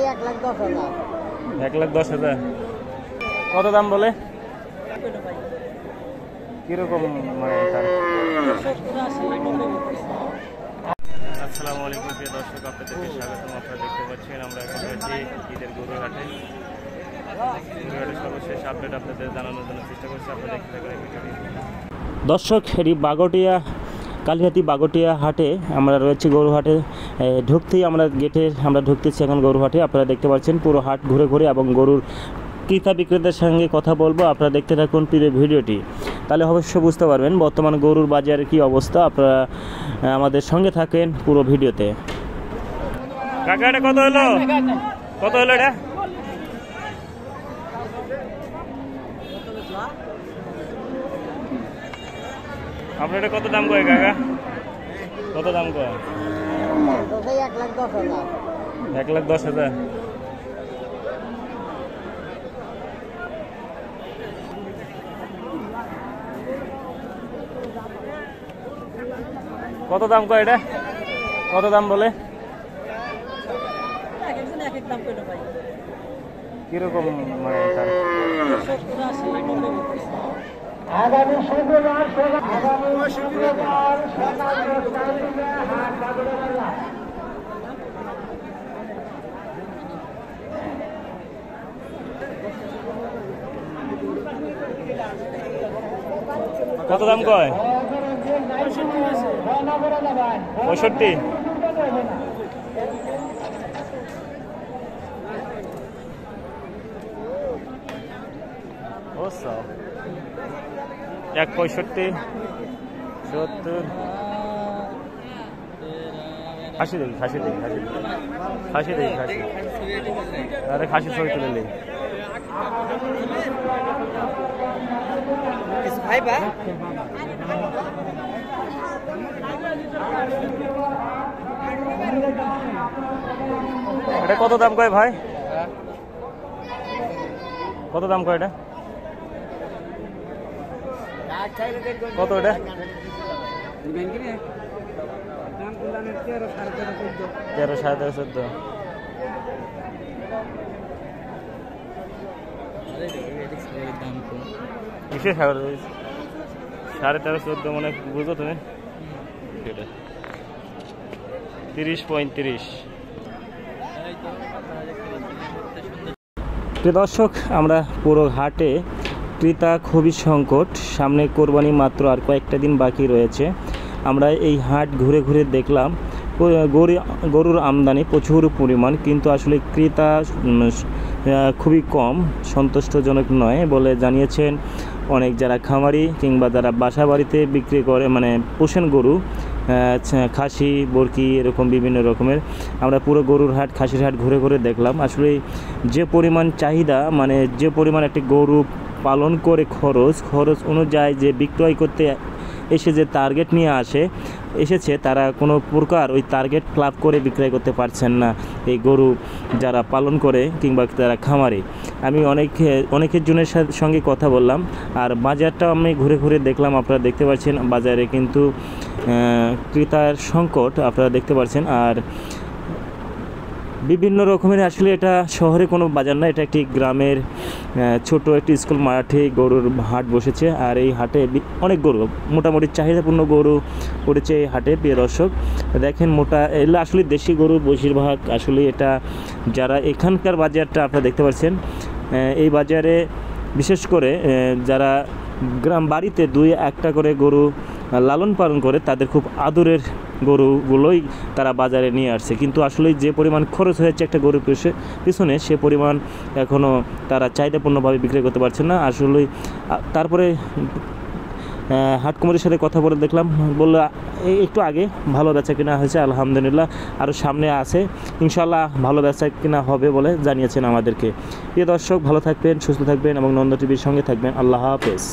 1,10,000। কত দাম বলে? কিরকম মানে তার? আসসালামু আলাইকুম প্রিয় দর্শক, আপনাদেরকে স্বাগতম। আপনারা দেখতে পাচ্ছেন আমরা এখন রয়েছি ঈদের গরুর হাটে। সর্বশেষ আপডেট আপনাদের জানানোর জন্য চেষ্টা করছি। আপনারা দেখতে থাকুন এই ভিডিওটি। দর্শক, এটি বাগটিয়া কালিহাতি বাগটিয়া হাটে আমরা রয়েছি। গরু হাটে ঢুকতেই আমরা ঢুকতেছি এখন গরু হাটে। আপনারা দেখতে পাচ্ছেন পুরো হাট ঘুরে ঘুরে এবং গরুর ক্রেতা বিক্রেতার সঙ্গে কথা বলবো। আপনারা দেখতে থাকুন পুরো ভিডিওটি, তাহলে অবশ্যই বুঝতে পারবেন বর্তমান গরুর বাজারের কি অবস্থা। আপনারা আমাদের সঙ্গে থাকেন পুরো ভিডিওতে। কাকা এটা কত হলো? কত হলো এটা? আপনার এটা কত দাম কয় কাকা? কত দাম কয়? 1,10,000। 1,10,000। কত দাম কয় এটা? কত দাম বলে? কিরকম মানে তার? আগামী শুক্রবার কত দাম কয়? 65। ও সব 1,65, 70। খাসি দেখি আরে খাসি ছবি তুলে নেই। এটা কত দাম কয় ভাই? কত দাম কয় এটা? কত এটা? 13, 13.5, 14। কিসে 13.5, 14 মানে বুঝো তুমি? 30, 35। প্রিয় দর্শক, আমরা পুরো হাটে ক্রেতা খুবই সংকট। সামনে কোরবানি মাত্র আর কয়েকটা দিন বাকি রয়েছে। আমরা এই হাট ঘুরে ঘুরে দেখলাম গরুর আমদানি প্রচুর পরিমাণ, কিন্তু আসলে ক্রেতা খুবই কম, সন্তুষ্টজনক নয় বলে জানিয়েছেন অনেক যারা খামারি কিংবা যারা বাসা বাড়িতে বিক্রি করে মানে পোষেন গরু, খাসি বরকি এরকম বিভিন্ন রকমের। আমরা পুরো গরুর হাট খাসির হাট ঘুরে ঘুরে দেখলাম। আসলে যে পরিমাণ চাহিদা, মানে যে পরিমাণ একটি গরু পালন করে খরচ অনুযায়ী যে বিক্রয় করতে এসে যে টার্গেট নিয়ে এসেছে তারা কোনো প্রকার ওই টার্গেট ক্লাব করে বিক্রয় করতে পারছেন না এই গরু যারা পালন করে কিংবা তারা খামারে। আমি অনেকের জনের সঙ্গে কথা বললাম, আর বাজারটা আমি ঘুরে ঘুরে দেখলাম। আপনারা দেখতে পাচ্ছেন বাজারে কিন্তু ক্রেতার সংকট আপনারা দেখতে পাচ্ছেন। আর বিভিন্ন রকমের, আসলে এটা শহরে কোনো বাজার না, এটা একটি গ্রামের ছোট একটি স্কুল মাঠে গরুর হাট বসেছে। আর এই হাটে অনেক গরু, মোটামুটি চাহিদাপূর্ণ গরু পড়েছে এই হাটে। প্রিয় দর্শক দেখেন, এগুলো আসলে দেশি গরু বেশিরভাগ। আসলে এটা যারা এখানকার বাজারটা আপনারা দেখতে পাচ্ছেন, এই বাজারে বিশেষ করে যারা গ্রাম বাড়িতে 2-1টা করে গরু লালন পালন করে তাদের খুব আদরের গরুগুলোই তারা বাজারে নিয়ে আসছে। কিন্তু আসলে যে পরিমাণ খরচ হয়েছে একটা গরুর পিছনে, সে পরিমাণ এখনও তারা চাহিদাপূর্ণভাবে বিক্রি করতে পারছে না। আসলে তারপরে হাট কমিটির সাথে কথা বলে দেখলাম, বললো একটু আগে ভালো বেচা কিনা হয়েছে, আলহামদুলিল্লাহ আরও সামনে আছে, ইনশাল্লাহ ভালো বেচা কিনা হবে বলে জানিয়েছেন আমাদেরকে। প্রিয় দর্শক, ভালো থাকবেন, সুস্থ থাকবেন এবং নন্দ টিভির সঙ্গে থাকবেন। আল্লাহ হাফেজ।